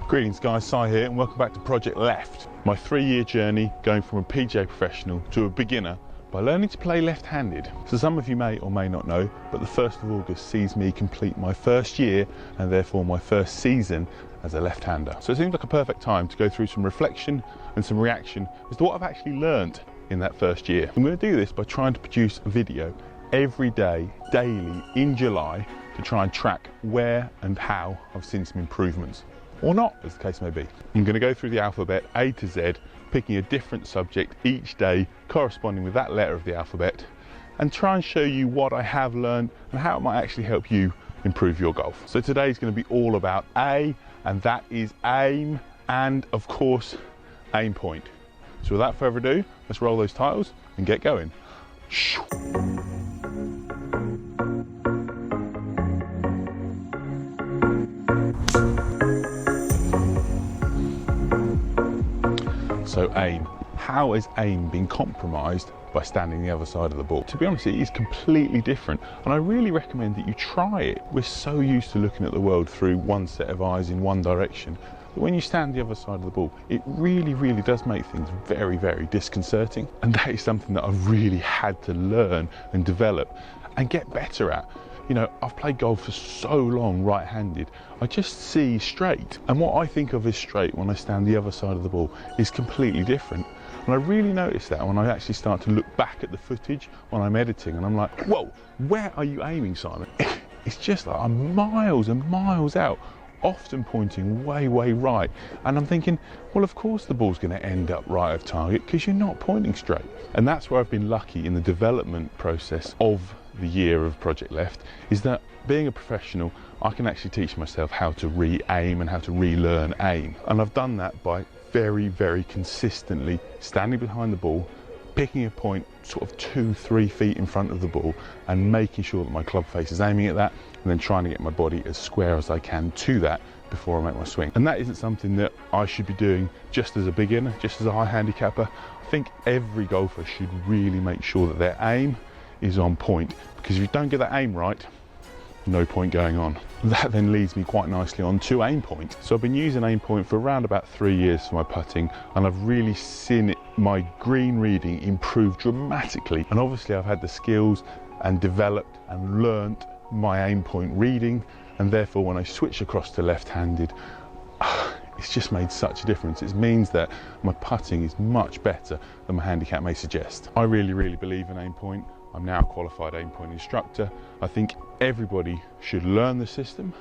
Greetings guys, Si here and welcome back to Project Left. My 3-year journey going from a PGA Professional to a beginner by learning to play left-handed. So some of you may or may not know, but the 1st of August sees me complete my first year and therefore my first season as a left-hander. So it seems like a perfect time to go through some reflection and some reaction as to what I've actually learned in that first year. I'm going to do this by trying to produce a video every day, daily, in July to try and track where and how I've seen some improvements. Or not, as the case may be. I'm going to go through the alphabet A to Z, picking a different subject each day corresponding with that letter of the alphabet, and try and show you what I have learned and how it might actually help you improve your golf. So today's going to be all about A, and that is aim and, of course, aim point. So without further ado, let's roll those titles and get going. So aim. How has aim been compromised by standing the other side of the ball? To be honest, it is completely different, and I really recommend that you try it. We're so used to looking at the world through one set of eyes in one direction, but when you stand the other side of the ball, it really does make things very disconcerting. And that is something that I've really had to learn and develop and get better at. You know, I've played golf for so long right-handed, I just see straight. And what I think of as straight when I stand the other side of the ball is completely different. And I really notice that when I actually start to look back at the footage when I'm editing, and I'm like, whoa, where are you aiming, Simon? It's just like I'm miles and miles out, often pointing way right. And I'm thinking, well, of course the ball's going to end up right of target because you're not pointing straight. And that's where I've been lucky in the development process of the year of Project Left, is that being a professional, I can actually teach myself how to re-aim and how to relearn aim. And I've done that by very consistently standing behind the ball, picking a point sort of 2-3 feet in front of the ball and making sure that my club face is aiming at that, and then trying to get my body as square as I can to that before I make my swing. And that isn't something that I should be doing just as a beginner, just as a high handicapper. I think every golfer should really make sure that their aim is on point, because if you don't get that aim right, no point going on. That then leads me quite nicely on to Aimpoint. So I've been using Aimpoint for around about 3 years for my putting, and I've really seen my green reading improve dramatically. And obviously I've had the skills and developed and learnt my Aimpoint reading, and therefore when I switch across to left-handed, it's just made such a difference. It means that my putting is much better than my handicap may suggest. I really believe in Aimpoint. I'm now a qualified Aimpoint instructor. I think everybody should learn the system,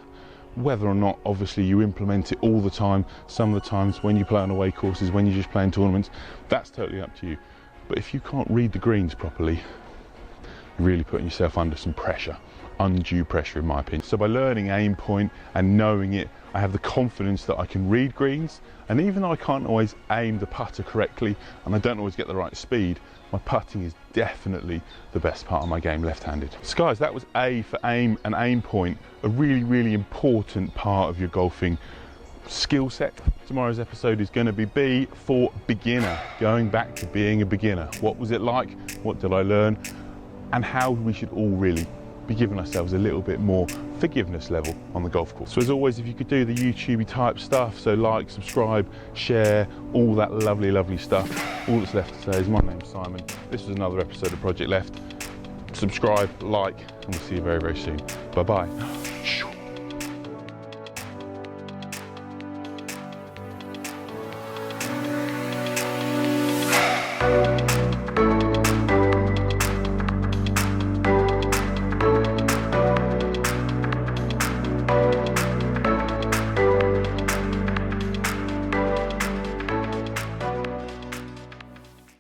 whether or not obviously you implement it all the time. Some of the times when you play on away courses, when you're just playing tournaments, that's totally up to you. But if you can't read the greens properly, you're really putting yourself under some pressure, undue pressure in my opinion. So by learning Aimpoint and knowing it, I have the confidence that I can read greens, and even though I can't always aim the putter correctly and I don't always get the right speed, my putting is definitely the best part of my game left-handed. So guys, that was A for aim and Aimpoint, a really important part of your golfing skill set. Tomorrow's episode is going to be B for beginner, going back to being a beginner. What was it like? What did I learn? And how we should all really be giving ourselves a little bit more forgiveness level on the golf course. So as always, if you could do the YouTubey type stuff, so like, subscribe, share, all that lovely stuff. All that's left to say is my name's Simon. This was another episode of Project Left. Subscribe, like, and we'll see you very soon. Bye bye.